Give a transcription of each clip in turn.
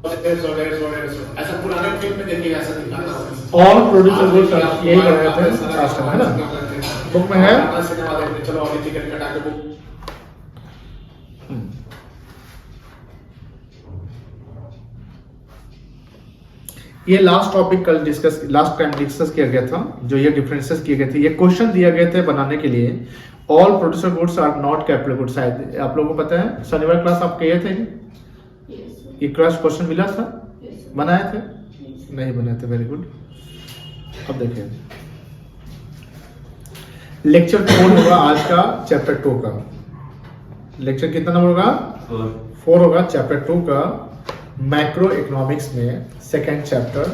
ऐसा पुराने फिल्म में देखिए ऐसा दिखाता है। ऑल प्रोड्यूसर गुड्स यही कर रहे थे लास्ट में, है ना? बुक में है। सिनेमा देखने चलो और टिकट कटा के बुक। ये लास्ट टॉपिक कल लास्ट टाइम डिस्कस किया गया था, जो ये डिफरेंसेस किए गए थे, ये क्वेश्चन दिया गए थे बनाने के लिए। All producer goods are not capital goods. शायद आप लोगों को पता है, शनिवार क्लास आप किए थे, ये क्रॉस क्वेश्चन मिला था, बनाए थे? नहीं बनाए थे, वेरी गुड। अब देखिए लेक्चर 4 होगा आज का, चैप्टर 2 का। लेक्चर कितना नंबर होगा? 4 होगा, चैप्टर 2 का, मैक्रो इकोनॉमिक्स में second chapter,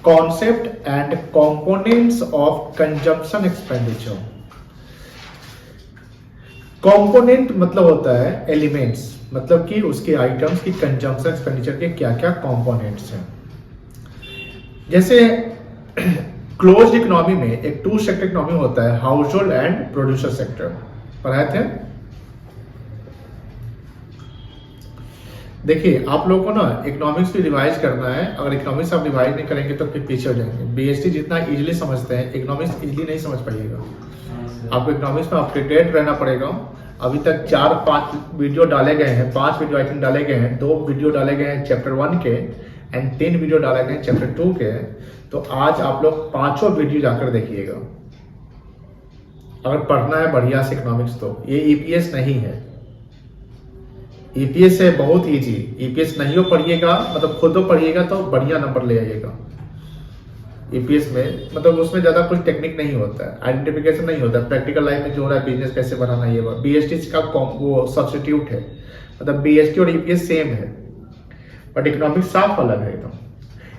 concept and components of consumption expenditure. Component मतलब होता है एलिमेंट्स, मतलब कि उसके आइटम्स की कंजम्पशन एक्सपेंडिचर के क्या क्या कंपोनेंट्स हैं। जैसे क्लोज्ड इकोनॉमी में एक टू सेक्टर इकोनॉमी होता है, house hold and producer sector, पढ़ाए थे। देखिए आप लोगों को ना इकोनॉमिक्स भी रिवाइज करना है। अगर इकोनॉमिक्स आप रिवाइज नहीं करेंगे तो फिर पीछे हो जाएंगे। बीएसटी जितना इजीली समझते हैं, इकोनॉमिक्स इजीली नहीं समझ पाइएगा। आपको इकोनॉमिक्स में अपडेटेड रहना पड़ेगा। अभी तक 4-5 वीडियो डाले गए हैं, 5 वीडियो आई थिंक डाले गए हैं, 2 वीडियो डाले गए हैं चैप्टर 1 के एंड 3 वीडियो डाले गए हैं चैप्टर 2 के। तो आज आप लोग 5 वीडियो जाकर देखिएगा अगर पढ़ना है बढ़िया से इकोनॉमिक्स। तो ये ईपीएस नहीं है, ईपीएस है बहुत इजी। ईपीएस नहीं हो पढ़िएगा, मतलब खुद हो पढ़िएगा तो बढ़िया नंबर ले आइएगा। ईपीएस में मतलब उसमें ज्यादा कुछ टेक्निक नहीं होता है, आइडेंटिफिकेशन नहीं होता है। प्रैक्टिकल लाइफ में जो हो रहा है, बिजनेस कैसे बनाना, ये बीएसटी का वो सब्स्टिट्यूट है। मतलब बीएसटी और ईपीएस सेम है, बट इकोनॉमिक्स साफ अलग है एकदम।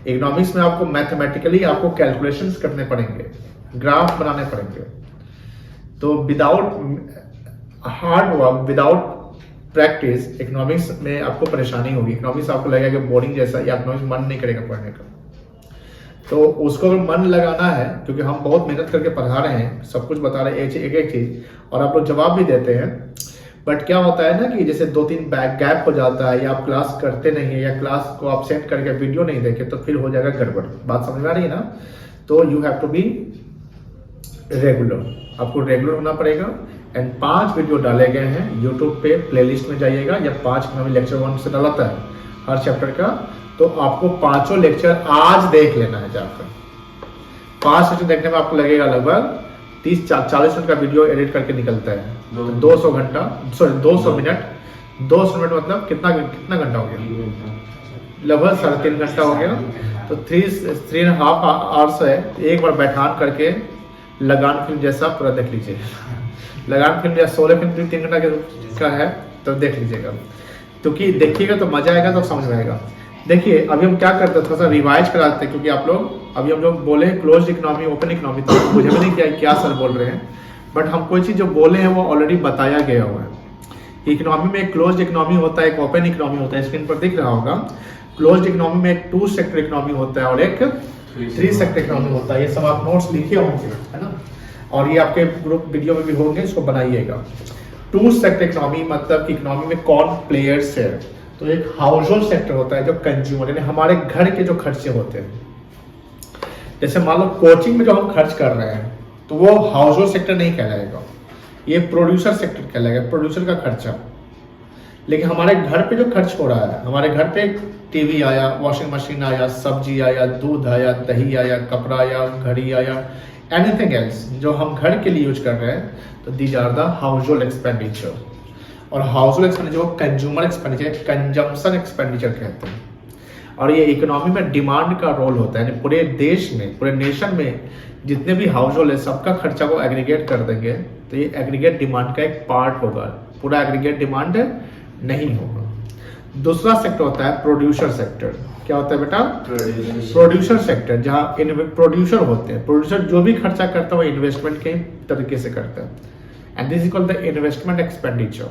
इकोनॉमिक्स में आपको मैथमेटिकली आपको कैलकुलेशंस करने पड़ेंगे, ग्राफ बनाने पड़ेंगे। तो without hard work, without practice economics में आपको परेशानी होगी। इकोनॉमिक्स आपको लगेगा कि बोरिंग जैसा, या इकोनॉमिक्स मन नहीं करेगा पढ़ने का। तो उसको अगर मन लगाना है, क्योंकि हम बहुत मेहनत करके पढ़ा रहे हैं, सब कुछ बता रहे हैं एक एक चीज, और आप लोग जवाब भी देते हैं। बट क्या होता है ना कि जैसे 2-3 गैप हो जाता है, या आप क्लास करते नहीं है, या क्लास को आप सेंड करके वीडियो नहीं देखे, तो फिर हो जाएगा गड़बड़। बात समझ में आ रही है ना? तो you have to be regular, आपको रेगुलर होना पड़ेगा। एंड 5 वीडियो डाले गए हैं यूट्यूब पे, प्लेलिस्ट में जाइएगा, या 5 लेक्चर 1 से डालता है हर चैप्टर का। तो आपको 5 लेक्चर आज देख लेना है जाकर। 5 लेक्चर देखने में आपको लगेगा लगभग 30-40 मिनट का वीडियो एडिट करके निकलता है, 200 घंटा, सॉरी 200 मिनट। 200 मिनट मतलब कितना घंटा हो गया? लगभग 3.5 घंटा हो गया। तो 3.5 आवर्स है। एक बार बैठान करके लगान फिल्म जैसा पूरा देख लीजिए। लगान फिल्म या 16 फिल्म 3 घंटा का है, तो देख लीजिएगा, क्योंकि देखिएगा तो मजा आएगा, तो समझ में आएगा। देखिए अभी हम क्या करते हैं, थोड़ा सा रिवाइज कराते हैं, क्योंकि आप लोग अभी हम लोग बोले क्लोज इकोनॉमी, ओपन इकोनॉमी, तो मुझे भी नहीं क्या सर बोल रहे हैं। बट हम कोई चीज जो बोले हैं वो ऑलरेडी बताया गया हुआ है। इकोनॉमी में एक क्लोज इकोनॉमी होता है, एक ओपन इकोनॉमी होता है। स्क्रीन पर दिख रहा होगा। क्लोज इकोनॉमी में एक 2 सेक्टर इकोनॉमी होता है और एक 3 सेक्टर इकोनॉमी होता है। ये सब आप नोट्स लिखे होंगे, है ना? और ये आपके ग्रुप वीडियो में भी होंगे, इसको बनाइएगा। 2 सेक्टर इकोनॉमी मतलब कि इकोनॉमी में कौन प्लेयर्स है। तो एक हाउस होल्ड सेक्टर होता है, जो कंज्यूमर, यानी हमारे घर के जो खर्चे होते हैं। जैसे मान लो कोचिंग में जो हम खर्च कर रहे हैं, तो वो हाउस होल्ड सेक्टर नहीं कहलाएगा, ये प्रोड्यूसर सेक्टर कहलाएगा, प्रोड्यूसर का खर्चा। लेकिन हमारे घर पे जो खर्च हो रहा है, हमारे घर पे टीवी आया, वॉशिंग मशीन आया, सब्जी आया, दूध आया, दही आया, कपड़ा आया, घड़ी आया, एनीथिंग एल्स जो हम घर के लिए यूज कर रहे हैं, तो these are the household expenditure. और household expenditure consumer expenditure, consumption expenditure कहते हैं। और ये इकोनॉमी में डिमांड का रोल होता है, यानी पूरे देश में, पूरे नेशन में जितने भी हाउस होल्ड है, सबका खर्चा को एग्रीगेट कर देंगे, तो ये एग्रीगेट डिमांड का एक पार्ट होगा, पूरा एग्रीगेट डिमांड नहीं होगा। दूसरा सेक्टर होता है प्रोड्यूसर सेक्टर। क्या होता है बेटा? प्रोड्यूसर सेक्टर, जहाँ प्रोड्यूसर होते हैं। प्रोड्यूसर जो भी खर्चा करता है वो इन्वेस्टमेंट के तरीके से करता है, and this is called the investment expenditure.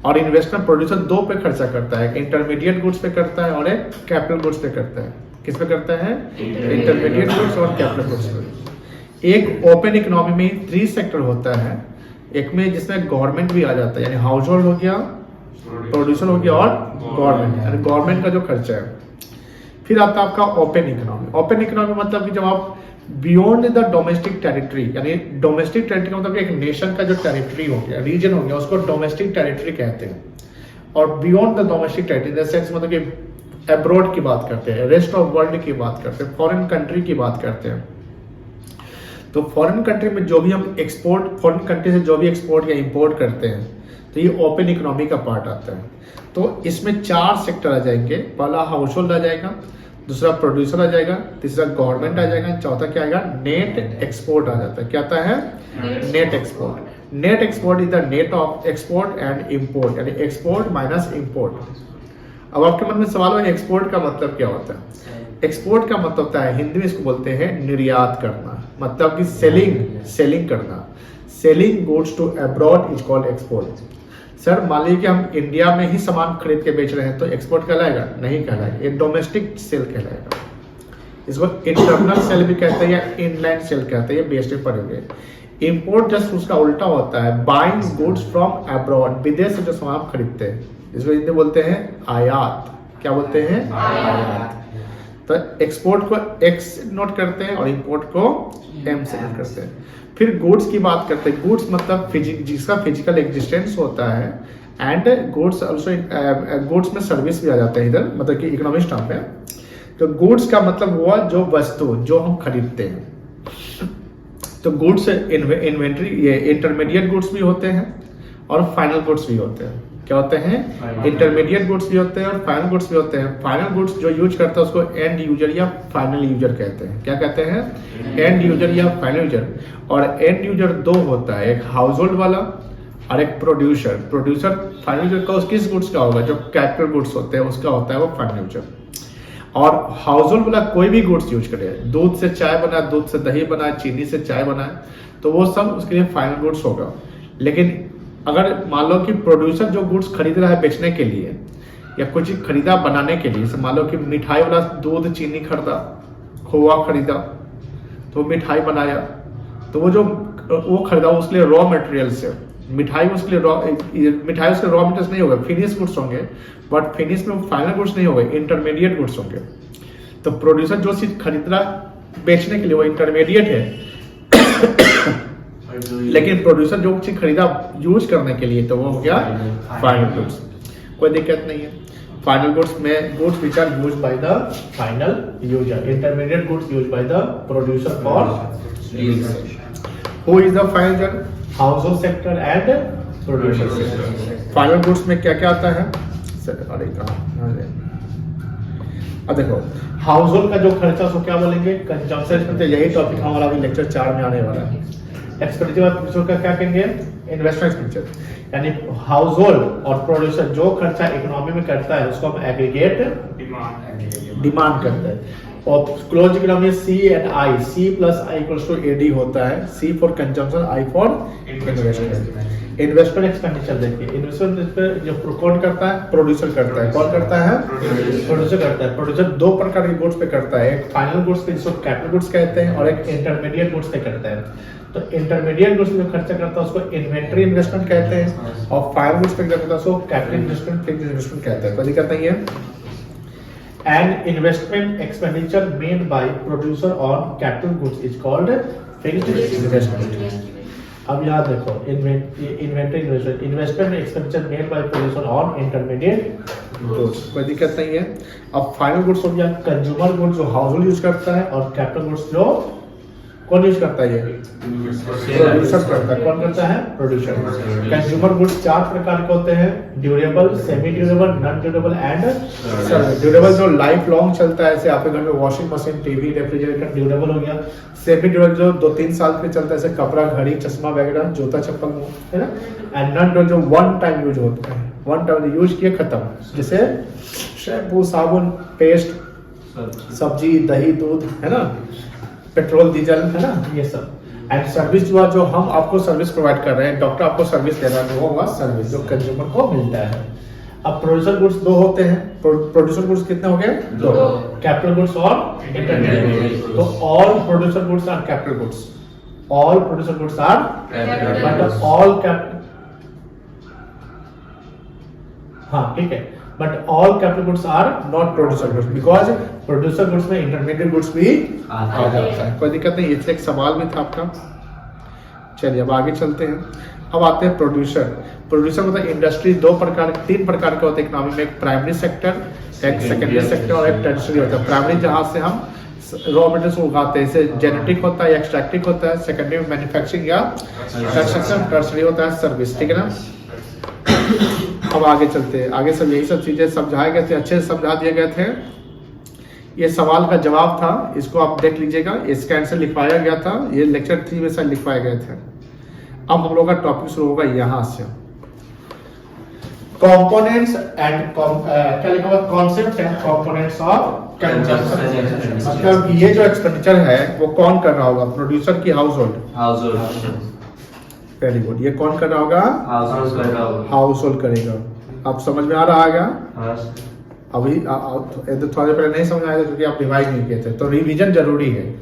और इन्वेस्टमेंट प्रोड्यूसर 2 पे खर्चा करता है, इंटरमीडिएट गुड्स पे करता है और एक कैपिटल गुड्स पे करता है। किस पे करता है? इंटरमीडिएट गुड्स और कैपिटल गुड्स पे। एक ओपन इकोनॉमी में 3 सेक्टर होता है, एक में जिसमें गवर्नमेंट भी आ जाता है, यानी हाउस होल्ड हो गया, प्रोड्यूसर हो गया और गवर्नमेंट, यानी गवर्नमेंट का जो खर्चा है। फिर आता है आपका ओपन इकोनॉमी। ओपन इकोनॉमी मतलब कि जब आप बियॉन्ड द डोमेस्टिक टेरिटरी, यानी डोमेस्टिक टेरिटरी मतलब एक नेशन का जो टेरिटरी हो गया, रीजन हो गया, उसको डोमेस्टिक टेरिटरी कहते हैं। और beyond the domestic territory in the sense मतलब कि अब्रॉड की बात करते हैं, रेस्ट ऑफ वर्ल्ड की बात करते हैं, फॉरेन कंट्री की बात करते हैं। तो फॉरेन कंट्री में जो भी हम एक्सपोर्ट, फॉरेन कंट्री से जो भी एक्सपोर्ट या इंपोर्ट करते हैं, तो ये ओपन इकोनॉमी का पार्ट आता है। तो इसमें 4 सेक्टर आ जाएंगे। पहला हाउस होल्ड आ जाएगा, दूसरा प्रोड्यूसर आ जाएगा, तीसरा गवर्नमेंट आ जाएगा, चौथा क्या आएगा, नेट एक्सपोर्ट आ जाता है। क्या आता है, net export. Net export is the net of export and import, यानी एक्सपोर्ट माइनस इंपोर्ट। अब आपके मन में सवाल हो, एक्सपोर्ट का मतलब क्या होता है? एक्सपोर्ट का मतलब होता है, हिंदी में इसको बोलते हैं निर्यात करना, मतलब कि सेलिंग करना। Selling goods to abroad is called export. Sir मान लीजिए कि हम इंडिया में ही सामान खरीद के बेच रहे हैं, तो एक्सपोर्ट कहलाएगा? नहीं कहलाएगा, ये डोमेस्टिक सेल कहलाएगा। इसको इंटरनल सेल भी कहते हैं या इनलैंड सेल कहते हैं, ये बेस्ड पर हो गए। इंपोर्ट जस्ट उसका उल्टा होता है, बाइंग गुड्स फ्रॉम अब्रॉड, विदेश से जो सामान आप खरीदते हैं, इसको हिंदी बोलते हैं आयात। क्या बोलते हैं? आयात। तो एक्सपोर्ट को एक्स नोट करते हैं और इंपोर्ट को एम से नोट करते हैं। फिर गुड्स की बात करते हैं। गुड्स मतलब जिसका फिजिकल एग्जिस्टेंस होता है, एंड गुड्स ऑल्सो, गुड्स में सर्विस भी आ जाता है इधर, मतलब कि इकोनॉमिक टर्म में। तो गुड्स का मतलब हुआ जो वस्तु जो हम खरीदते हैं। तो गुड्स इन्वेंट्री, ये इंटरमीडिएट गुड्स भी होते हैं और फाइनल गुड्स भी होते हैं। क्या होते हैं? इंटरमीडिएट गुड्स भी होते हैं और फाइनल गुड्स भी होते हैं। फाइनल गुड्स जो यूज करता है उसको एंड यूजर या फाइनल यूजर कहते हैं। क्या कहते हैं? एंड यूजर या फाइनल यूजर। और एंड यूजर 2 होता है, एक हाउस होल्ड वाला और एक प्रोड्यूसर। प्रोड्यूसर फाइनल यूजर का किस गुड्स का होगा? जो कैपिटल गुड्स होते हैं उसका होता है वो फाइनल यूजर। और हाउस होल्ड वाला कोई भी गुड्स यूज करे, दूध से चाय बना, दूध से दही बना, चीनी से चाय बनाए, तो वो सब उसके लिए फाइनल गुड्स होगा। लेकिन अगर मान लो कि प्रोड्यूसर जो गुड्स खरीद रहा है बेचने के लिए या कुछ खरीदा बनाने के लिए, मान लो कि मिठाई वाला दूध चीनी खरीदा, खोआ खरीदा, तो मिठाई बनाया, तो वो खरीदा उसके लिए रॉ मटेरियल से, मिठाई उसके लिए मिठाई उसके रॉ मटेरियल नहीं होगा, फिनिश गुड्स होंगे, बट फिनिश में फाइनल गुड्स नहीं होंगे, इंटरमीडिएट गुड्स होंगे। तो प्रोड्यूसर जो चीज खरीद रहा बेचने के लिए वो इंटरमीडिएट है, लेकिन प्रोड्यूसर जो चीज खरीदा यूज करने के लिए तो वो हो गया फाइनल गुड्स। कोई दिक्कत नहीं है। फाइनल गुड्स में goods which are used by the final user, intermediate goods used by the producer for use. Who is the final user? Household sector and producer sector. Final goods में क्या क्या आता है? अब देखो house hold का जो खर्चा उसको क्या बोलेंगे? कंजम्पशन। यही टॉपिक हमारा अभी लेक्चर 4 में आने वाला है। एक्सपेंडिचर का क्या कहेंगे? Investment expenditure. यानी हाउस होल्ड और प्रोड्यूसर जो खर्चा इकोनॉमी में करता है उसको हम एग्रीगेट डिमांड करते हैं। और close economy C and I, C plus I equals to AD होता है। C for consumption, I for investment. Investment expenditure देखिए, इन्वेस्टमेंट जो कौन करता है? प्रोड्यूसर करता है। कौन करता है? प्रोड्यूसर करता है। प्रोड्यूसर 2 प्रकार के गुड्स पे करता है, एक फाइनल गुड्स पे जिसको कैपिटल गुड्स कहते हैं और एक इंटरमीडिएट गुड्स पे करता है। तो इंटरमीडिएट गुड्स में खर्चा करता है उसको इन्वेंटरी इन्वेस्टमेंट कहते हैं, और फाइनल गुड्स पे करता है उसको कैपिटल इन्वेस्टमेंट, फिक्स्ड इन्वेस्टमेंट कहते हैं। कोई दिक्कत नहीं है। And investment expenditure made by producer on capital goods is called fixed investment. अब याद देखो, inventory investment expenditure made by producer on intermediate goods. कोई दिक्कत नहीं है। अब फाइनल गुड्स हो गया कंज्यूमर गुड्स जो हाउस होल्ड यूज करता है, और कैपिटल गुड्स जो कौन यूज करता है? ये प्रोड्यूसर करता है। कौन करता है? प्रोड्यूसर। कंज्यूमर गुड्स 4 प्रकार के होते हैं, durable, semi durable, non durable and service. Durable जो लाइफ लॉन्ग चलता है, जैसे आपके घर में washing machine, TV, refrigerator durable हो गया। सेमी ड्यूरेबल जो 2-3 साल पे चलता है, जैसे कपड़ा, घड़ी, चश्मा वगैरह, जूता चप्पल, है ना। एंड नॉन ड्यूरेबल जो वन टाइम यूज होता है, वन टाइम यूज किए खत्म, जैसे शैम्पू, साबुन, पेस्ट, सब्जी, दही, दूध, है ना, पेट्रोल, डीजल, है ना, ये सब। एंड सर्विस जो हम आपको सर्विस प्रोवाइड कर रहे हैं, डॉक्टर आपको सर्विस दे रहा है, वो होगा सर्विस जो कंज्यूमर को मिलता है। अब प्रोड्यूसर गुड्स 2 होते हैं। प्रोड्यूसर गुड्स कितने हो गए? 2। कैपिटल गुड्स और इंटरमीडिएट। तो all producer goods are capital goods, all producer goods are, but all हाँ ठीक है, but all capital goods are not producer goods, because producer goods में इंटरमीडिएट गुड्स भी आ जाता है। कोई दिक्कत नहीं, इसलिए एक सवाल भी था आपका। चलिए अब आगे चलते हैं। अब आते हैं प्रोड्यूसर। प्रोड्यूसर मतलब इंडस्ट्री तीन प्रकार के होते हैं इकोनॉमी में, एक प्राइमरी सेक्टर, एक सेकेंडरी सेक्टर और एक टर्शरी होता है। प्राइमरी जहाँ से हम रॉ मटेरियल्स उगाते हैं, जैसे जेनेटिक होता है या एक्सट्रैक्टिव होता है। सेकेंडरी में मैन्युफैक्चरिंग या कंस्ट्रक्शन, टर्शरी होता है सर्विस, ठीक है ना। अब आगे चलते हैं, आगे सब यही सब चीजें समझाए गए थे, अच्छे से समझा दिए गए थे। ये सवाल का जवाब था, इसको आप देख लीजिएगा, इसका आंसर लिखवाया गया था, ये लेक्चर 3 में से लिखवाए गए थे। अब हम लोग का टॉपिक शुरू होगा यहाँ से, कंपोनेंट्स एंड क्या लिखा हुआ, concept and components of consumption. मतलब ये जो एक्सपेंडिचर है वो कौन कर रहा होगा, प्रोड्यूसर की हाउस होल्ड। वेरी गुड, ये कौन कर रहा होगा, हाउस होल्ड करेगा। अब समझ में आ रहा है? अभी थोड़ा देर पहले नहीं समझ आया था क्योंकि आप रिवाइज नहीं किए थे, तो रिवीजन जरूरी है।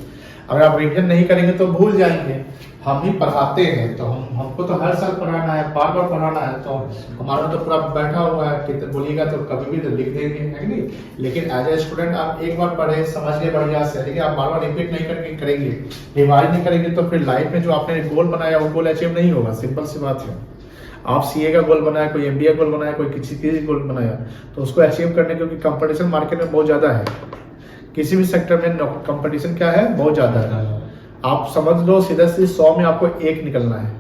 अगर आप रिवीजन नहीं करेंगे तो भूल जाएंगे। हम ही पढ़ाते हैं तो हमको तो हर साल पढ़ाना है, बार बार पढ़ाना है, तो हमारा तो पूरा बैठा हुआ है कि बोलिएगा तो कभी भी तो लिख देंगे, है कि नहीं। लेकिन एज ए स्टूडेंट आप एक बार पढ़े, समझ लिए बढ़िया से, लेकिन आप बार बार रिपीट नहीं करेंगे, रिवाइज नहीं करेंगे तो फिर लाइफ में जो आपने गोल बनाया वो गोल अचीव नहीं होगा। सिंपल सी बात है। आप सीए का गोल बनाया, कोई एमबीए गोल बनाया, कोई किसी चीज गोल बनाया, तो उसको अचीव करने, क्योंकि कंपटीशन मार्केट में बहुत ज्यादा है, किसी भी सेक्टर में कंपटीशन क्या है, बहुत ज्यादा है। आप समझ लो सीधा सीधा 100 में आपको 1 निकलना है,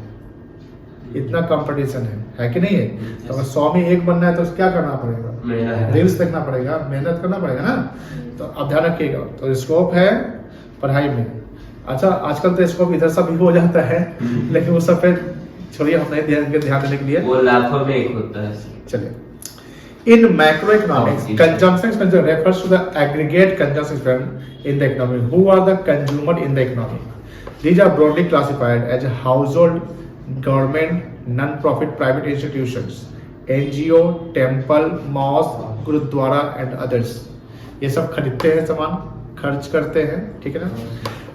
इतना कंपटीशन है कि नहीं है। तो अगर 100 में 1 बनना है तो क्या करना पड़ेगा, रील्स देखना पड़ेगा, मेहनत करना पड़ेगा ना। तो अब ध्यान रखिएगा, तो स्कोप है पढ़ाई में। अच्छा, आजकल तो स्कोप इधर सब भी हो जाता है, लेकिन वो सब फिर छोड़िए, हम नहीं ध्यान देने के लिए, वो लाखों में 1 होता है। चलिए, in macroeconomics, consumption expenditure refers to the aggregate consumption spend in the economy. Who are the consumer in the economy? These are broadly classified as household, government, non-profit private institutions, NGO, temple, mosque, gurdwara and others. ये सब खरीदते हैं सामान, खर्च करते हैं, ठीक है ना।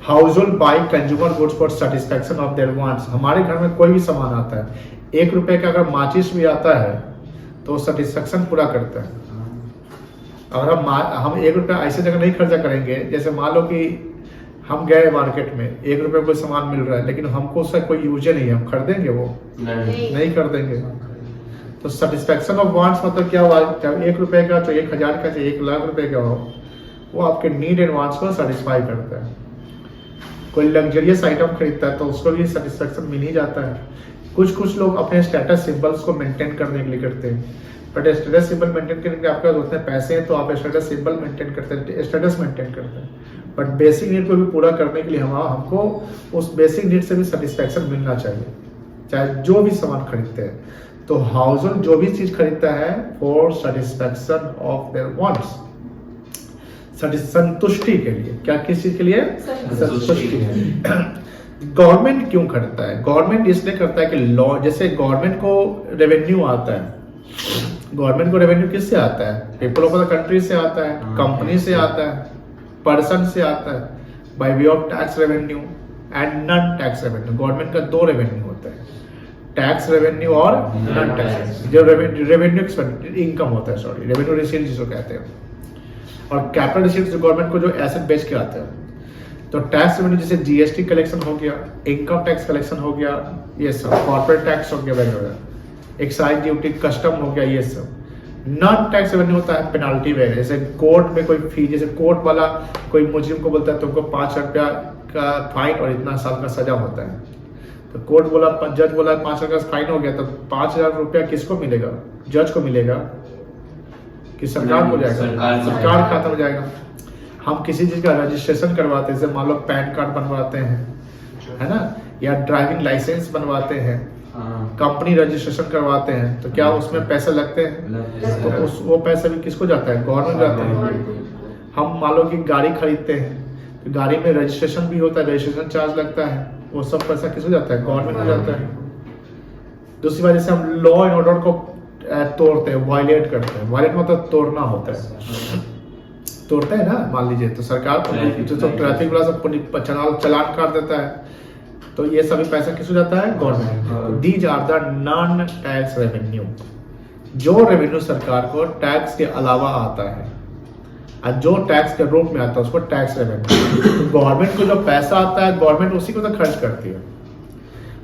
Household buy consumer goods for satisfaction of their wants. हमारे घर में कोई भी सामान आता है, 1 रुपए का अगर माचिस भी आता है तो सेटिस्फेक्शन पूरा करता है। अगर हम 1 रुपया ऐसे जगह नहीं खर्चा करेंगे, जैसे मान लो कि हम गए मार्केट में, 1 रुपये कोई सामान मिल रहा है लेकिन हमको उसका कोई यूज नहीं है, हम खरीदेंगे वो नहीं कर देंगे। तो सेटिस्फेक्शन ऑफ वांट्स मतलब क्या हुआ, चाहे 1 रुपये का, चाहे 1000 का, चाहे 1 लाख रुपए का हो, वो आपके नीड एंड वांट्स को सेटिस्फाई करता है। कोई लग्जरियस आइटम खरीदता है तो उसको भी सेटिस्फेक्शन मिल ही जाता है। कुछ लोग अपने स्टेटस सिंबल्स को मेंटेन करने के लिए करते हैं, बट स्टेटस सिंबल मेंटेन करने के लिए आपके पास उतने पैसे हैं तो आप स्टेटस सिंबल मेंटेन करते हैं, स्टेटस मेंटेन करते हैं। बट बेसिक नीड को भी पूरा करने के लिए हमको उस बेसिक नीड से भी सेटिस्फेक्शन मिलना चाहिए, चाहे जो भी सामान खरीदते हैं। तो हाउस होल्ड जो भी चीज खरीदता है for satisfaction of their wants, संतुष्टि के लिए, क्या किस चीज के लिए, संतुष्टि। गवर्नमेंट क्यों करता है, गवर्नमेंट इसलिए करता है कि लॉ, जैसे गवर्नमेंट को रेवेन्यू आता है, गवर्नमेंट को रेवेन्यू किससे आता है, पीपल ऑफ द कंट्री से आता है, कंपनी से आता है, पर्सन से आता है, by way of tax revenue and non tax revenue. Government का 2 रेवेन्यू होता है, टैक्स रेवेन्यू और नॉन टैक्स। जो रेवेन्यू इनकम होता है, सॉरी, रेवेन्यू रिसीव्ड जिसको कहते हैं, और कैपिटल रिसीव्ड जो गवर्नमेंट को जो एसेट बेच के आते हैं। तो टैक्स रेवेन्यू जैसे जीएसटी कलेक्शन हो गया, इनकम टैक्स कलेक्शन हो गया, ये सब कॉर्पोरेट टैक्स हो गया वगैरह, एक्साइज ड्यूटी, कस्टम हो गया, ये सब। नॉन टैक्स रेवेन्यू होता है पेनाल्टी वगैरह, जैसे कोर्ट में कोई फी, जैसे कोर्ट वाला कोई मुजरिम को बोलता है तुमको 5 रुपया का फाइन और इतना साल का सजा होता है, तो कोर्ट बोला, जज बोला 5 का फाइन हो गया, तो 5000 रुपया किसको मिलेगा, जज को मिलेगा कि सरकार को जाएगा, सरकार खाता में जाएगा। हम किसी चीज का रजिस्ट्रेशन करवाते हैं, जैसे मान लो पैन कार्ड बनवाते हैं, है ना, या ड्राइविंग लाइसेंस बनवाते हैं, कंपनी रजिस्ट्रेशन करवाते हैं, तो क्या उसमें पैसे लगते हैं, तो वो पैसा भी किसको जाता है, गवर्नमेंट जाता है। हम मान लो कि गाड़ी खरीदते हैं, तो गाड़ी में रजिस्ट्रेशन भी होता है, रजिस्ट्रेशन चार्ज लगता है, वो सब पैसा किसको जाता है, गवर्नमेंट को जाता है। दूसरी बात, जैसे हम लॉ एंड ऑर्डर को तोड़ते हैं, वायलेट करते हैं, वायलेट मतलब तोड़ना होता है, तोड़ते हैं ना, मान लीजिए, तो सरकार जो ट्रैफिक वाला सब चलान काट देता है, तो ये सभी पैसा किसको जाता है, government. These are the non tax revenue, जो रेवेन्यू सरकार को टैक्स के अलावा आता है और जो टैक्स के रूप में आता है उसको टैक्स रेवेन्यू। तो गवर्नमेंट को जो पैसा आता है गवर्नमेंट उसी को तो खर्च करती है।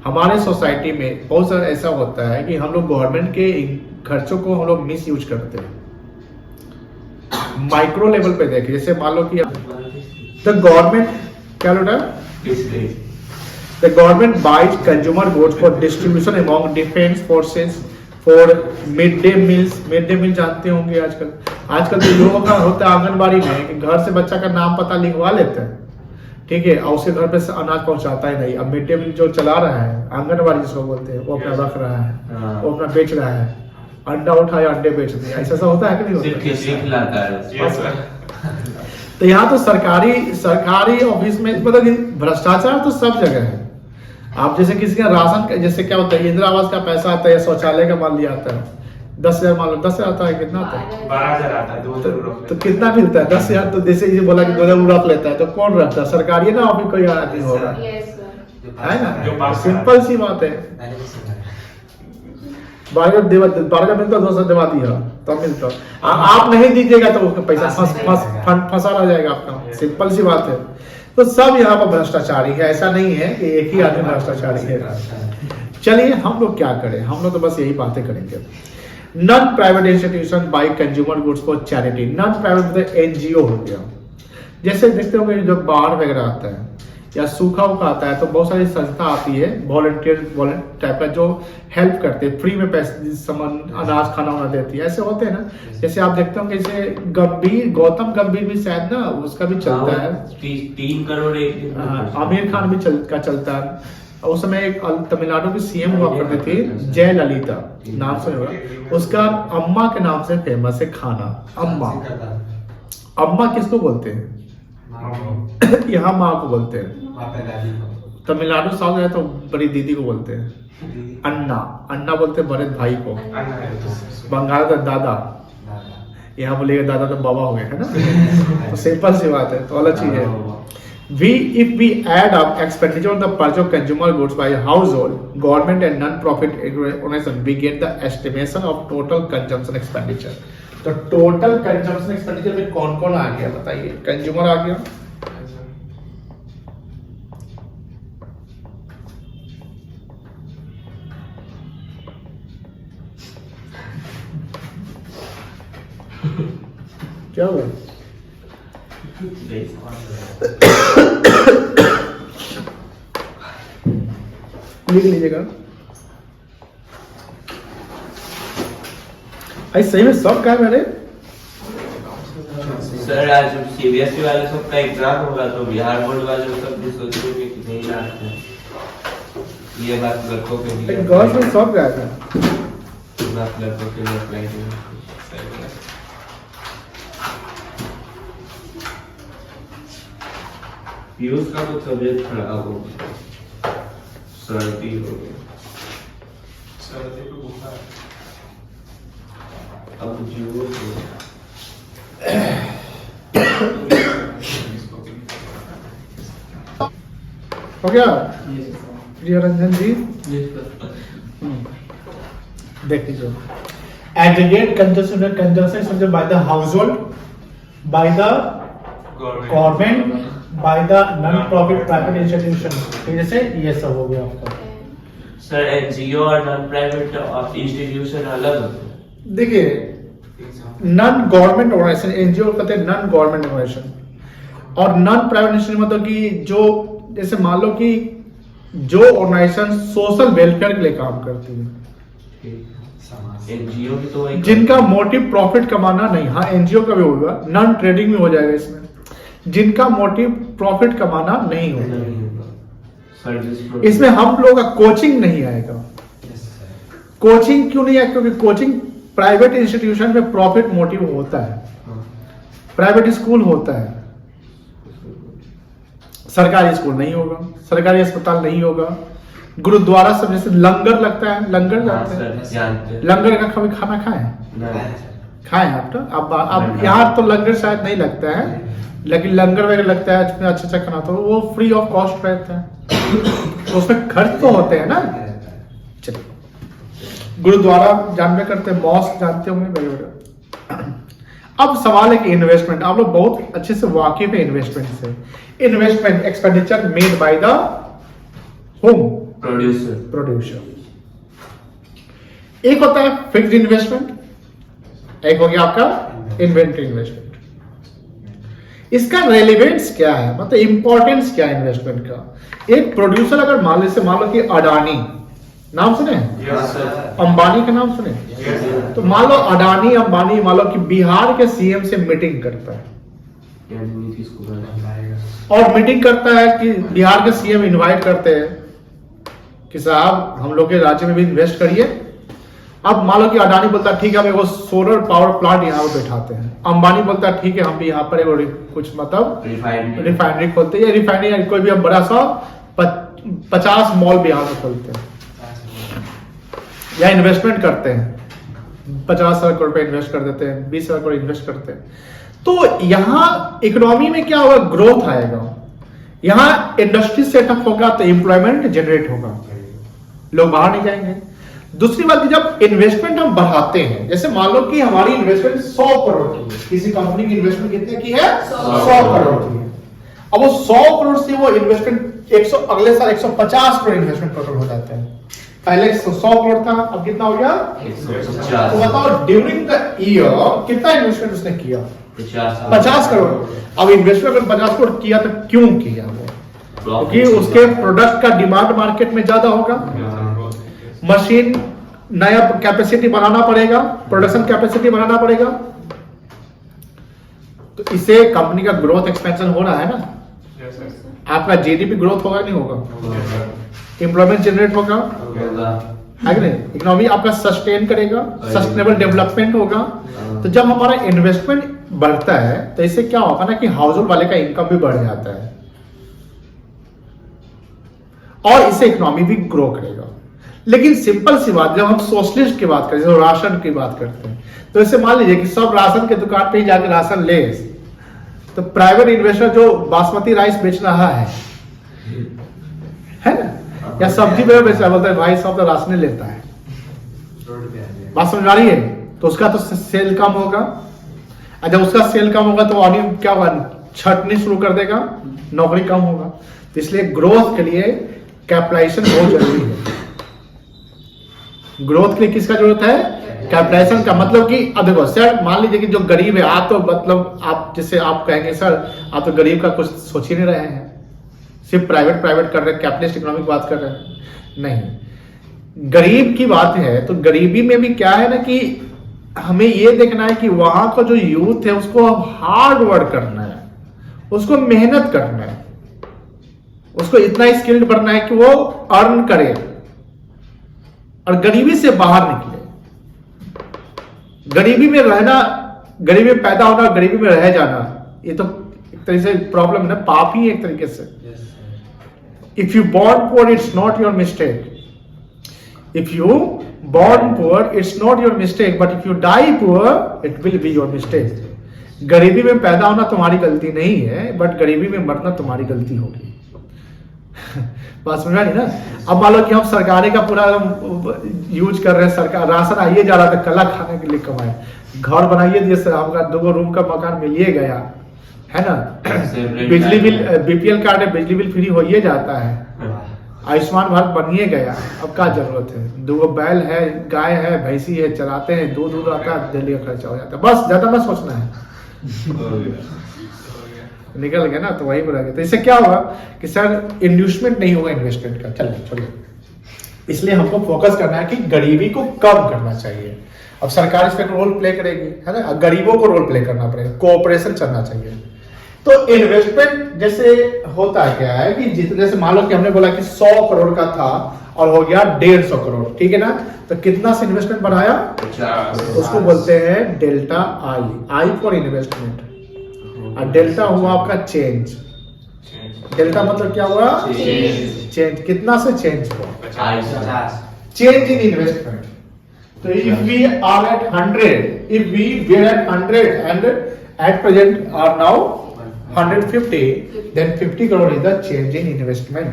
हमारे सोसाइटी में बहुत सारा ऐसा होता है कि हम लोग गवर्नमेंट के खर्चों को हम लोग मिस यूज करते हैं। माइक्रो लेवल पे देखिए, जैसे मान लो कि द गवर्नमेंट क्या लोटा the government buys consumer goods for distribution among defence forces for mid day meals. Mid day meal जानते होंगे आजकल तो लोगों का होता है आंगनबाड़ी में कि घर से बच्चा का नाम पता लिखवा लेते हैं, ठीक है, और उसके घर पे अनाज पहुंचाता ही नहीं। अब मिड डे मील जो चला रहा है आंगनबाड़ी जिसको बोलते हैं, वो अपना रख रहा है, वो अपना बेच रहा है, अंडा उठाया अंडे बेच दिया, ऐसा होता है कि नहीं होता? तो यहाँ तो सरकारी ऑफिस में मतलब भ्रष्टाचार तो सब जगह है। आप जैसे किसी का राशन, जैसे क्या होता है इंदिरा आवास का पैसा आता है या शौचालय का मान लिया आता है 10,000, मान लो 10,000 आता है, कितना आता है 12,000 आता है। तो कितना मिलता है 10,000? तो जैसे ये बोला कि 2,000 रख लेता है तो कौन रखता है? सरकारी ना ऑफिस कोई आदमी होगा, है ना? सिंपल सी बात है। 12 मिलता 200 दिवा दिया तब मिलता। आप नहीं दीजिएगा तो उसका पैसा फंसा रह जाएगा आपका, सिंपल सी बात है। तो सब यहाँ पर भ्रष्टाचारी है, ऐसा नहीं है कि एक ही आदमी भ्रष्टाचारी है। चलिए हम लोग क्या करें, हम लोग तो बस यही बातें करेंगे। Non private institution buy consumer goods for charity. Non private मतलब एनजीओ हो गया। जैसे देखते होंगे जब बाढ़ वगैरह आता है या सूखा उखा आता है तो बहुत सारी संस्था आती है वॉलंटियर टाइप का जो हेल्प करते हैं, फ्री में पैसे सामान अनाज खाना वाना देती है, ऐसे होते हैं ना। जैसे आप देखते होंगे जैसे गौतम गंभीर भी शायद ना उसका भी चलता है 3 करोड़ आमिर खान भी चलता है। उस समय एक तमिलनाडु की सीएम हुआ करती थी जयललिता, नाम सुने होगा, उसका अम्मा के नाम से फेमस है खाना। अम्मा किसको बोलते हैं? यहाँ माँ को बोलते हैं। तमिलनाडु साउथ है तो बड़ी दीदी को बोलते हैं। अन्ना बोलते हैं बड़े भाई को। बंगाल का दादा, यहाँ बोलेगा दादा तो बाबा हो गए, है ना? तो सिंपल सी बात है, तो अलग चीज है। If we add up expenditure on the purchase of consumer goods by household, government and non-profit organization, we get the estimation of total consumption expenditure. तो total consumption expenditure में कौन कौन आ गया बताइए? कंज्यूमर आ गया, क्या हुआ? लिख लीजिएगा। सही में सब क्या है मेरे सर? आज सीबीएसई वाले सबका एग्जाम होगा तो बिहार बोर्ड वाले सब भी सोचेंगे कि नहीं लाते हैं। ये बात लड़कों के लिए गवर्नमेंट सब क्या था, बात लड़कों के लिए अप्लाई करें। पीयूष का तो तबियत खराब हो गया, सर्दी हो गया, सर्दी पे बुखार, अब जीरो हो गया। प्रिय रंजन जी देख लीजिए, एग्रीगेट कंजम्पशन समझो by the household, by the government, by the non profit private institution. जैसे ये सब हो गया आपका। सर एनजीओ और नॉन प्राइवेट इंस्टीट्यूशन अलग होते हैं। देखिए नॉन गवर्नमेंट ऑर्गेनाइजेशन, एनजीओ कहते हैं नॉन गवर्नमेंट ऑर्गेनाइजेशन, और नॉन प्राइवेट इंस्टीट्यूशन मतलब कि जो जैसे मान लो कि जो ऑर्गेनाइजेशन सोशल वेलफेयर के लिए काम करती है, एनजीओ भी तो जिनका मोटिव प्रॉफिट कमाना नहीं। हाँ एनजीओ का भी होगा, नॉन ट्रेडिंग में हो जाएगा इसमें, जिनका मोटिव प्रॉफिट कमाना नहीं होगा। इसमें हम लोग का कोचिंग नहीं आएगा। कोचिंग क्यों नहीं आएगा? क्योंकि कोचिंग प्राइवेट इंस्टीट्यूशन में प्रॉफिट मोटिव होता है, प्राइवेट स्कूल होता है, सरकारी स्कूल नहीं होगा, सरकारी अस्पताल नहीं होगा, गुरुद्वारा सब जैसे लंगर लगता है, लंगर लगता है, लंगर का कभी खाना खाएं आप? तो अब यहाँ तो लंगर शायद नहीं लगता है, लेकिन लंगर वगैरह लगता है उसमें अच्छा खाना, तो वो फ्री ऑफ कॉस्ट रहता है, तो उसमें खर्च तो होते हैं ना। चलिए गुरुद्वारा जानते करते हैं, मॉस्क जानते होंगे बड़े। अब सवाल है कि इन्वेस्टमेंट, आप लोग बहुत अच्छे से वाकिफ है इन्वेस्टमेंट से। Investment expenditure made by the home producer. एक होता है फिक्स्ड इन्वेस्टमेंट, एक हो गया आपका इन्वेंटरी इन्वेस्टमेंट। इसका रेलेवेंस क्या है, मतलब इंपॉर्टेंस क्या है इन्वेस्टमेंट का। एक प्रोड्यूसर अगर मान लो कि अडानी नाम सुने, अंबानी का नाम सुने, तो मान लो अडानी अंबानी मान लो कि बिहार के सीएम से मीटिंग करता है, और मीटिंग करता है कि बिहार के सीएम इनवाइट करते हैं कि साहब हम लोग के राज्य में भी इन्वेस्ट करिए। अब मान लो कि अडानी बोलता है ठीक है, हम एगो सोलर पावर प्लांट यहाँ पे बैठाते हैं। अंबानी बोलता है ठीक है, हम भी यहाँ पर एगो कुछ मतलब रिफाइनरी खोलते हैं, रिफाइनरी कोई भी हम बड़ा सा 50 मॉल भी यहाँ पे खोलते हैं या इन्वेस्टमेंट करते हैं, 50 लाख रुपए इन्वेस्ट कर देते हैं, 20 लाख रुपए इन्वेस्ट करते हैं। तो यहाँ इकोनॉमी में क्या होगा, ग्रोथ आएगा, यहाँ इंडस्ट्री सेटअप होगा तो एम्प्लॉयमेंट जनरेट होगा, लोग बाहर नहीं जाएंगे। दूसरी बात, जब इन्वेस्टमेंट हम बढ़ाते हैं, जैसे मान लो कि हमारी इन्वेस्टमेंट 100 करोड़ की है, किसी कंपनी की इन्वेस्टमेंट कितने की है, 100 करोड़ की है। अब वो 100 करोड़ से वो इन्वेस्टमेंट अगले साल 150 करोड़ इन्वेस्टमेंट टोटल हो जाता है। पहले 100 करोड़ था, अब कितना हो गया 150। तो बताओ ड्यूरिंग द ईयर कितना इन्वेस्टमेंट उसने किया, 50 करोड़। अब इन्वेस्टमेंट अगर 50 करोड़ किया तो क्यों किया वो, क्योंकि उसके प्रोडक्ट का डिमांड मार्केट में ज्यादा होगा, मशीन नया कैपेसिटी बनाना पड़ेगा, प्रोडक्शन कैपेसिटी बनाना पड़ेगा, तो इसे कंपनी का ग्रोथ एक्सपेंशन हो रहा है ना। आपका जीडीपी ग्रोथ होगा नहीं होगा, एम्प्लॉयमेंट जनरेट होगा, है कि नहीं, इकोनॉमी आपका सस्टेन करेगा, सस्टेनेबल डेवलपमेंट होगा। तो जब हमारा इन्वेस्टमेंट बढ़ता है तो इससे क्या होगा ना कि हाउस होल्ड वाले का इनकम भी बढ़ जाता है और इससे इकोनॉमी भी ग्रो करेगा। लेकिन सिंपल सी बात, जब हम सोशलिस्ट की बात करते हैं, राशन की बात करते हैं, तो इसे मान लीजिए कि सब राशन के दुकान पे ही जाकर राशन ले, तो प्राइवेट इन्वेस्टर जो बासमती राइस बेच रहा है ना, या सब्जी में बेच रहा है, बोलता है भाई सब तो राशन लेता है, बात समझ आ रही है, तो उसका तो सेल कम होगा। जब उसका सेल कम होगा तो आदमी क्या होगा, छटनी शुरू कर देगा, नौकरी कम होगा। तो इसलिए ग्रोथ के लिए कैपिटलाइजेशन बहुत जरूरी है। ग्रोथ के लिए किसका जरूरत है, कैपिटलाइजेशन का। मतलब कि अब देखो सर, मान लीजिए कि जो गरीब है, आप तो मतलब आप जैसे आप कहेंगे सर आप तो गरीब का कुछ सोच ही नहीं रहे हैं, सिर्फ प्राइवेट कर रहे हैं, कैपिटलिस्ट इकोनॉमी की बात कर रहे हैं। नहीं, गरीब की बात है तो गरीबी में भी क्या है ना कि हमें ये देखना है कि वहां का जो यूथ है उसको हार्ड वर्क करना है, उसको मेहनत करना है, उसको इतना स्किल्ड बनना है कि वो अर्न करे और गरीबी से बाहर निकले। गरीबी में रहना, गरीबी में पैदा होना, गरीबी में रह जाना, ये तो एक तरीके से प्रॉब्लम है ना, पाप ही एक तरीके से। If you born poor it's not your mistake, if you born poor it's not your mistake, but if you die poor it will be your mistake. गरीबी में पैदा होना तुम्हारी गलती नहीं है, बट गरीबी में मरना तुम्हारी गलती होगी। बात समझ रही ना। अब मान लो कि हम सरकारी का पूरा यूज कर रहे हैं, सरकार राशन आइए जा रहा था, कला खाने के लिए कमाए, घर बनाइए दिए सर, आपका 2 रूम का मकान मिलिए गया है ना, बिजली बिल बीपीएल कार्ड है, बिजली बिल फ्री हो ही जाता है, आयुष्मान भारत बनिए गया। अब क्या जरूरत है, 2 बैल है, गाय है, भैंसी है, चलाते हैं, दूध आता है, डेली का खर्चा हो जाता है, बस ज्यादा मत सोचना है। निकल गया ना, तो वही बोला गया। तो इससे क्या होगा कि सर इंड्यूसमेंट नहीं होगा इन्वेस्टमेंट का। चलिए छोड़िए, इसलिए हमको फोकस करना है कि गरीबी को कम करना चाहिए। अब सरकार इसमें रोल प्ले करेगी, है ना, गरीबों को रोल प्ले करना पड़ेगा, कोऑपरेशन चलना चाहिए। तो इन्वेस्टमेंट जैसे होता क्या है कि जितने से मान लो कि हमने बोला कि 100 करोड़ का था और हो गया 150 करोड़, ठीक है ना, तो कितना से इन्वेस्टमेंट बढ़ाया, 50। उसको बोलते हैं डेल्टा आई फॉर इन्वेस्टमेंट। और डेल्टा हुआ आपका चेंज। डेल्टा मतलब क्या हुआ, चेंज। कितना से चेंज हुआ, 50 चेंज इन इन्वेस्टमेंट। तो if we are at 100, if we were at 100 and at present are now 150, then 50 crore is the change in investment.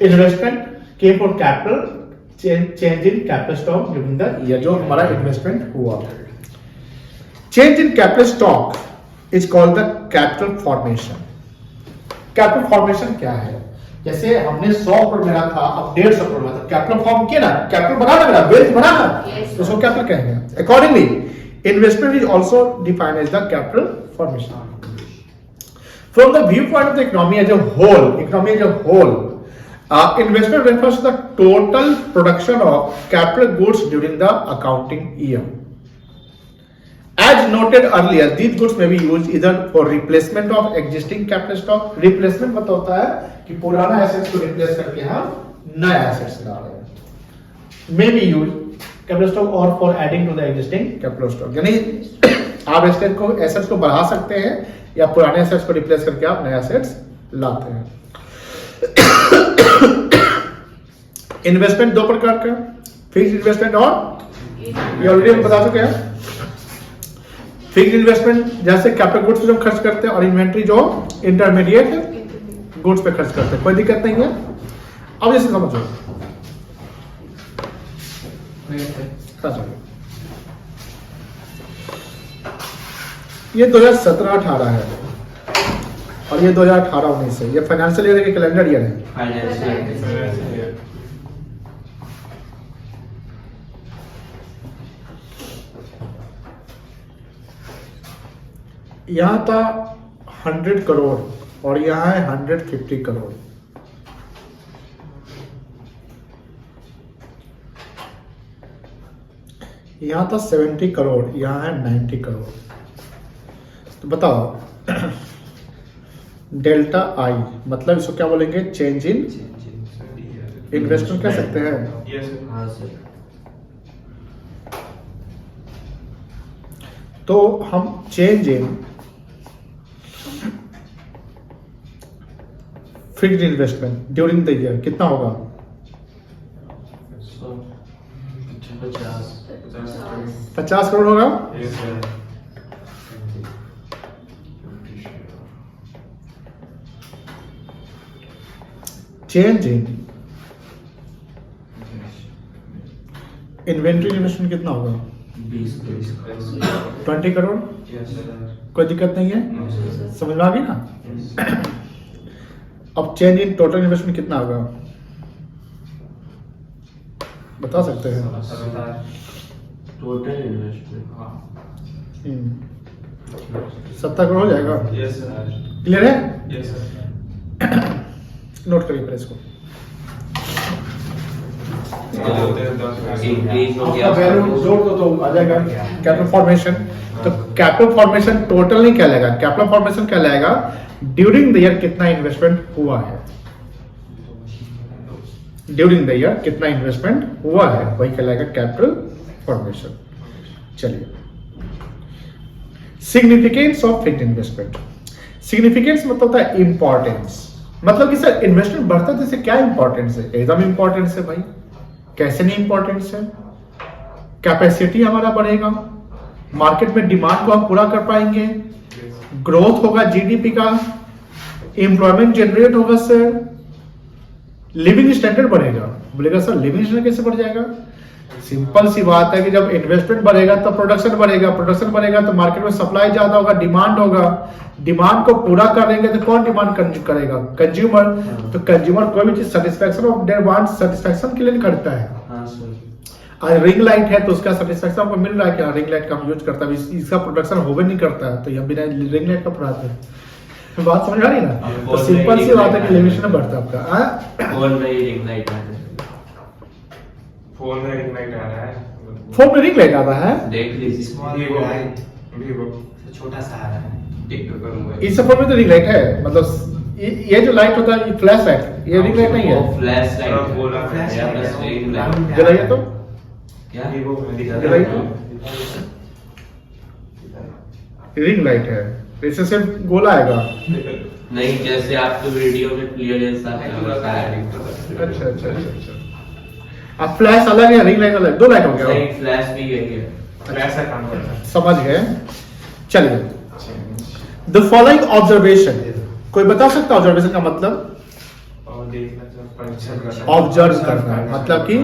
Investment K for capital, change in capital stock during the year, जो हमारा investment हुआ. Change in capital stock is called the capital formation. Capital formation क्या है? जैसे हमने 100 करोड़ मेरा था, अब 150 करोड़ था, कैपिटल फॉर्म किया ना, कैपिटल बनाना मेरा, वेल्थ बनाना, तो उसको कैपिटल कहेंगे. Accordingly, investment is also defined as the capital formation. From the viewpoint of the economy as a whole, investment refers to the total production of capital goods during the accounting year. As noted earlier, these goods may be used either for replacement of existing capital stock. Replacement मतलब होता है कि पुराना assets को replace करके हम नया assets ला रहे हैं. May be used capital stock or for adding to the existing capital stock. यानी आप assets को बढ़ा सकते हैं या पुराने assets को replace करके आप नए assets लाते हैं. इन्वेस्टमेंट दो प्रकार का, फिक्स्ड इन्वेस्टमेंट और ये ऑलरेडी हम बता चुके हैं. फिक्स्ड इन्वेस्टमेंट जैसे कैपिटल गुड्स पे जो खर्च करते हैं और इन्वेंट्री जो इंटरमीडिएट गुड्स पे खर्च करते हैं, कोई दिक्कत नहीं है. अब जैसे समझो ये 2017-18 है और ये 2018-19 है. ये फाइनेंशियल ईयर के कैलेंडर ईयर है. यहाँ था 100 करोड़ और यहाँ है 150 करोड़. यहाँ था 70 करोड़, यहाँ है 90 करोड़. तो बताओ डेल्टा आई मतलब इसको क्या बोलेंगे? चेंज इन इन्वेस्टमेंट कह सकते हैं. तो हम change in fixed investment during the year कितना होगा? 50 करोड़ होगा. चेंज इन इन्वेंट्री इन्वेस्टमेंट कितना होगा? 20 करोड़. कोई दिक्कत नहीं है, समझ में आ गई ना. अब चेंज इन टोटल इन्वेस्टमेंट कितना होगा बता सकते हैं? टोटल इन्वेस्टमेंट 70 करोड़ हो जाएगा. क्लियर है? नोट करिए पहले इसको. जोड़ दो तो आ जाएगा कैपिटल फॉर्मेशन. तो कैपिटल फॉर्मेशन टोटल नहीं कहलाएगा, कैपिटल फॉर्मेशन कहलाएगा ड्यूरिंग द ईयर कितना इन्वेस्टमेंट हुआ है. ड्यूरिंग द ईयर कितना इन्वेस्टमेंट हुआ है वही कहलाएगा कैपिटल फॉर्मेशन. चलिए significance of fixed investment. Significance मतलब होता है इंपॉर्टेंस. मतलब कि सर इन्वेस्टमेंट बढ़ता है तो इससे क्या इंपॉर्टेंस है? एकदम इंपॉर्टेंस है भाई. कैसे नहीं इंपॉर्टेंस है? कैपेसिटी हमारा बढ़ेगा, मार्केट में डिमांड को हम पूरा कर पाएंगे, ग्रोथ होगा जीडीपी का, एम्प्लॉयमेंट जनरेट होगा सर, लिविंग स्टैंडर्ड बढ़ेगा. बोलेगा सर लिविंग स्टैंडर्ड कैसे बढ़ जाएगा? सिंपल सी बात है कि जब इन्वेस्टमेंट बढ़ेगा तो प्रोडक्शन बढ़ेगा, प्रोडक्शन बढ़ेगा तो मार्केट में सप्लाई ज्यादा होगा, डिमांड होगा. डिमांड को पूरा करेंगे तो कौन डिमांड करेगा? कंज्यूमर. तो कंज्यूमर कोई भी चीज satisfaction of their want satisfaction के लिए करता है. आज रिंग लाइट है तो उसका सेटिस्फैक्शन आपको मिल रहा है कि रिंग लाइट का हम यूज करता है, इसका प्रोडक्शन होवे नहीं करता है तो हम बिना रिंग लाइट का पढ़ाते हैं. बात समझ आ रही ना? तो सिंपल सी बात है कि लिमिटेशन बढ़ता है आपका. फोन में रिंग लाइट आ रहा है. फोन में रिंग लाइट आ रहा है. फोन में रिंग लाइट आता है, देख लीजिए. वीवो छोटा सा आ रहा है. टिकटॉक करूंगा. इस फोन में तो रिंग लाइट है. मतलब ये जो लाइट होता है ये फ्लैश लाइट, ये रिंग लाइट नहीं है. वो फ्लैश लाइट बोला फ्लैश या लाइट बस है. Ring light. जलाइए तो क्या वीवो में दिखा ये लाइट रिंग लाइट है. इससे सिर्फ गोला आएगा. नहीं, जैसे आपको वीडियो में क्लियरेंस आता है. अच्छा अच्छा अच्छा. अब फ्लैश अलग है, रिंग लाइट अलग, दो लाइट हो गया. नहीं, फ्लैश भी यही है. वैसा काम करता है. समझ गए? चलिए द फॉलोइंग ऑब्जर्वेशन. कोई बता सकता ऑब्जर्वेशन का मतलब? और देखना परीक्षण करना ऑब्जर्व करना है, मतलब कि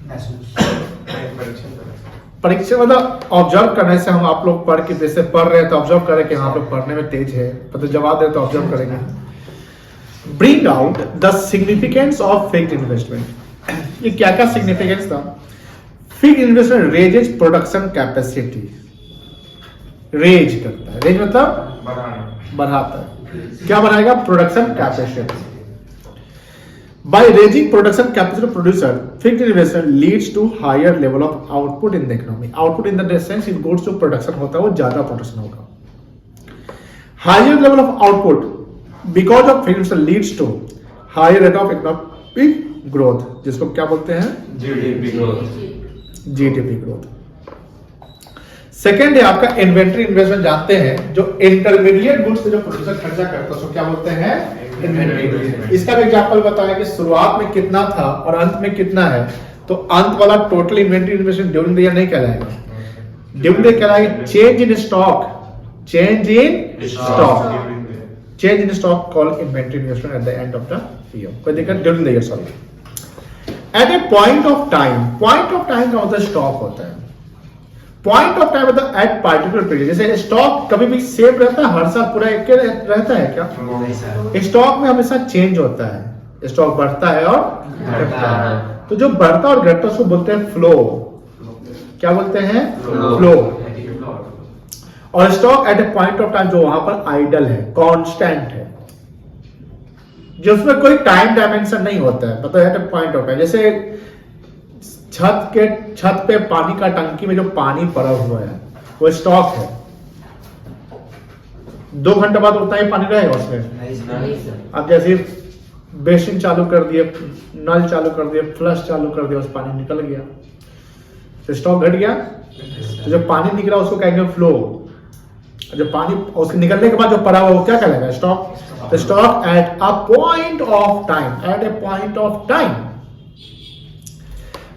परीक्षण करना परीक्षा मतलब ऑब्जर्व करने से हम आप लोग पढ़ के जैसे पढ़ रहे हैं तो ऑब्जर्व करें कि आप लोग पढ़ने में तेज है, मतलब जवाब दे तो ऑब्जर्व करेंगे। Bring out the significance of fixed investment. ये क्या क्या सिग्निफिकेंस था? Fixed investment raises production capacity, raise करता है, रेज मतलब बढ़ाना बढ़ाता है। क्या बढ़ाएगा? Production capacity. By raising production capacity of producer, fixed investment leads to higher level of output in the economy. Output in the sense in goods जो production होता है वो ज्यादा प्रोडक्शन होगा। Higher level of output because of fixed investment leads to higher rate of economic growth, जिसको क्या बोलते हैं? GDP growth. GDP growth। Second है आपका इन्वेंट्री इन्वेस्टमेंट। जानते हैं जो इंटरमीडिएट गुड्स जो प्रोड्यूसर खर्चा करता है उसको क्या बोलते हैं? इन्वेंट्री। इसका भी एग्जांपल बताया कि शुरुआत में कितना था और अंत में कितना है, तो अंत वाला total inventory investment during the year नहीं कहलाएगा, ड्यूरिंग द कहलाएगा change in stock, change in stock, change in stock called inventory investment at the end of the year. कोई दिक्कत? During the year, sorry. At a point of time, point of time का मतलब stock होता है, point of time मतलब at particular period. जैसे stock कभी भी सेम रहता है, हर साल पूरा एक रहता है क्या? स्टॉक में हमेशा चेंज होता है, स्टॉक बढ़ता है और घटता है। तो जो बढ़ता और घटता उसको बोलते हैं फ्लो। क्या बोलते हैं? फ्लो। और stock at a point of time जो वहां पर आइडल है, कांस्टेंट है, जिसमें कोई टाइम डायमेंशन नहीं होता है, मतलब at a point of time. जैसे छत पे पानी का टंकी में जो पानी पड़ा हुआ है वो स्टॉक है, 2 घंटे बाद उतना ही पानी रहेगा उसमें। अब जैसे बेसिन चालू कर दिए, नल चालू कर दिए, फ्लश चालू कर दिया, उस पानी निकल गया, तो स्टॉक घट गया। तो जब पानी निकला उसको कहेंगे फ्लो। जब पानी उसके निकलने के बाद जो पड़ा हुआ वो क्या कहलाएगा? स्टॉक। तो stock at a point of time, at a point of time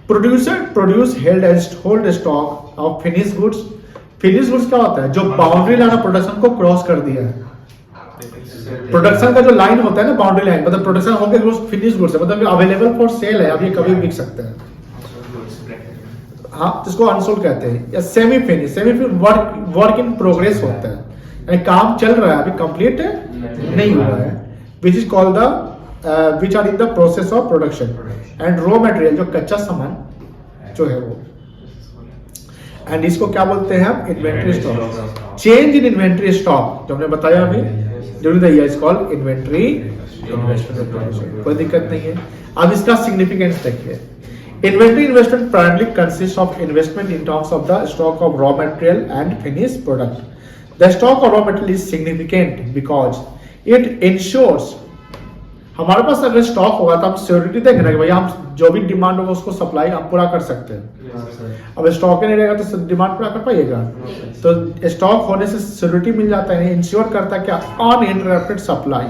produce hold stock of finish goods. Finish goods क्या होता है? जो बाउंड्री लाइन प्रोडक्शन को क्रॉस कर दिया है। प्रोडक्शन का जो लाइन होता है ना, बाउंड्री लाइन, मतलब प्रोडक्शन हो गया फिनिश गुड्स है, मतलब अवेलेबल फॉर सेल है, अब ये कभी बिक सकते हैं। हाँ, जिसको अनसोल्ड कहते हैं। या semi finish, work in progress होता है, यानी काम चल रहा है, अभी कंप्लीट नहीं हुआ है। Which is called the which are in the process of production and raw material, जो कच्चा सामान जो है वो, एंड इसको क्या बोलते हैं हम? Inventory stock. Change in inventory stock जो हमने बताया अभी during the year is called inventory investment. कोई दिक्कत नहीं है। अब इसका सिग्निफिकेंस देखिए। Inventory investment primarily consist of investment in terms of the stock of raw material and finish product. The stock of raw material is significant because it ensures, हमारे पास अगर स्टॉक होगा तो हम सिक्योरिटी देंगे ना कि भाई हम जो भी डिमांड होगा उसको सप्लाई हम पूरा कर सकते हैं। अब स्टॉक ही नहीं रहेगा तो डिमांड पूरा कर पाइएगा? तो स्टॉक होने से सिक्योरिटी मिल जाता है, इंश्योर करता है क्या? Uninterrupted supply.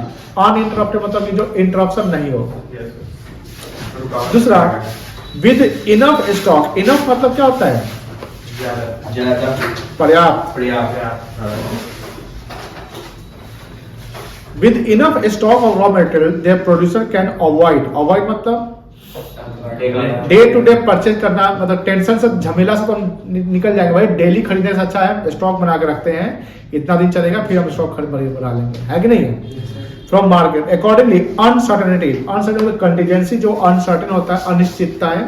अनइंटरप्टेड मतलब कि जो इंटरप्शन नहीं हो। दूसरा, विद इनफ स्टॉक। इनफ मतलब क्या होता है? पर्याप्त। With enough stock of raw material, their producer can avoid मतलब डे टू डे परचेज करना, मतलब टेंशन से, झमेला से तो निकल जाएगा। भाई डेली खरीदने से अच्छा है स्टॉक बना के रखते हैं, इतना दिन चलेगा, फिर हम स्टॉक बना लेंगे, है कि नहीं? From market accordingly uncertainty contingency, जो अनसर्टेन होता है, अनिश्चितताएं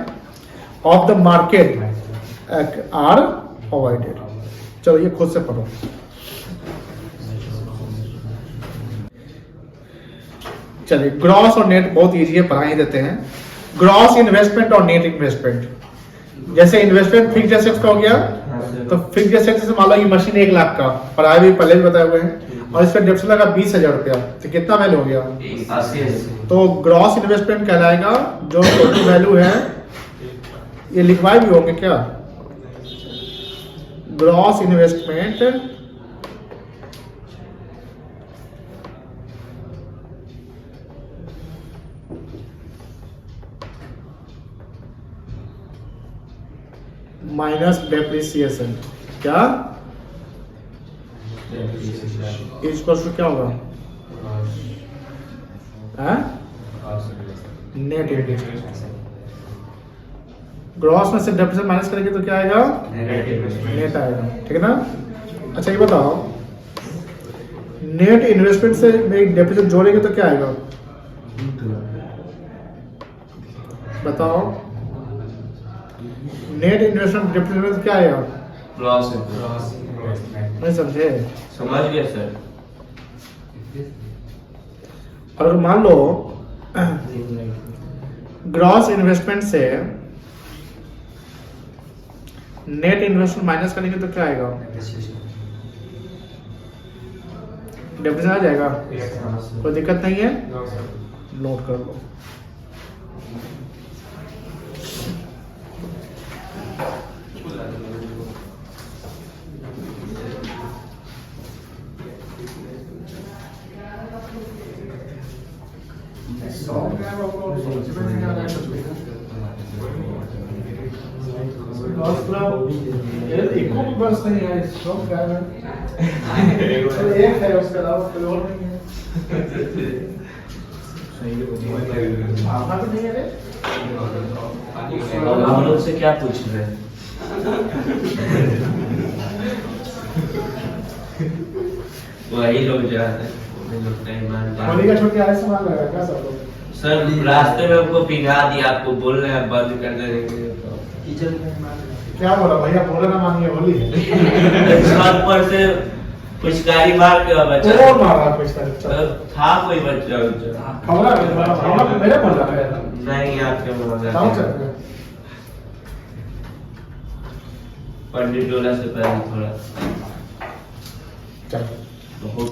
of the market are avoided. चलो ये खुद से पढ़ो। चलिए, ग्रॉस और नेट बहुत इजी है, पढ़ा ही देते हैं। ग्रॉस इन्वेस्टमेंट और नेट इन्वेस्टमेंट। जैसे इन्वेस्टमेंट फिक्स्ड एसेट्स का हो गया, तो फिक्स्ड एसेट्स से मान लो ये मशीन 1 लाख का, पढ़ाई भी पहले भी बताए हुए हैं, और इसका डेप्थ लगा 20,000 रुपया, तो कितना वैल्यू हो गया? 80। तो ग्रॉस इन्वेस्टमेंट कहलाएगा जो टोटल वैल्यू है, ये लिखवाए भी होंगे क्या? Gross investment minus depreciation. क्या इस पर क्या होगा? Net ATM. ग्रॉस में से डेप्रिसिएशन माइनस करेंगे तो क्या आएगा? नेट आएगा, ठीक है ना। अच्छा ये बताओ, नेट इन्वेस्टमेंट से में डेप्रिसिएशन जोड़ेंगे तो क्या आएगा? बताओ, नेट इन्वेस्टमेंट डेप्रिसिएशन में क्या आएगा? लॉस है। नहीं समझे? समझ गया सर। और अगर मान लो ग्रॉस इन्वेस्टमेंट से नेट इन्वेस्टमेंट माइनस करेंगे तो क्या आएगा? डेप्रिसिएशन आ जाएगा, कोई दिक्कत नहीं है, नोट कर लो। इको भी बस नहीं है, शॉप का है, एक है उसके अलावा कोई और नहीं है। आपका भी नहीं है रे? हम लोग से क्या पूछ रहे हैं? वही लोग जाते हैं, होली का छुट्टी आए सामान लगा क्या सब लोग? सर रास्ते में हमको पिघा दिया, आपको बोल रहे हैं बंद कर देंगे। क्या बोला भैया, बोले ना मानिए, होली है। छत पर से कुछ गाड़ी मार के बचा और मारा कुछ तरह था, कोई बच्चा खबरा मेरे बोल रहा है नहीं, आपके ताऊ चल पंडित डोला से पहले थोड़ा चल बहुत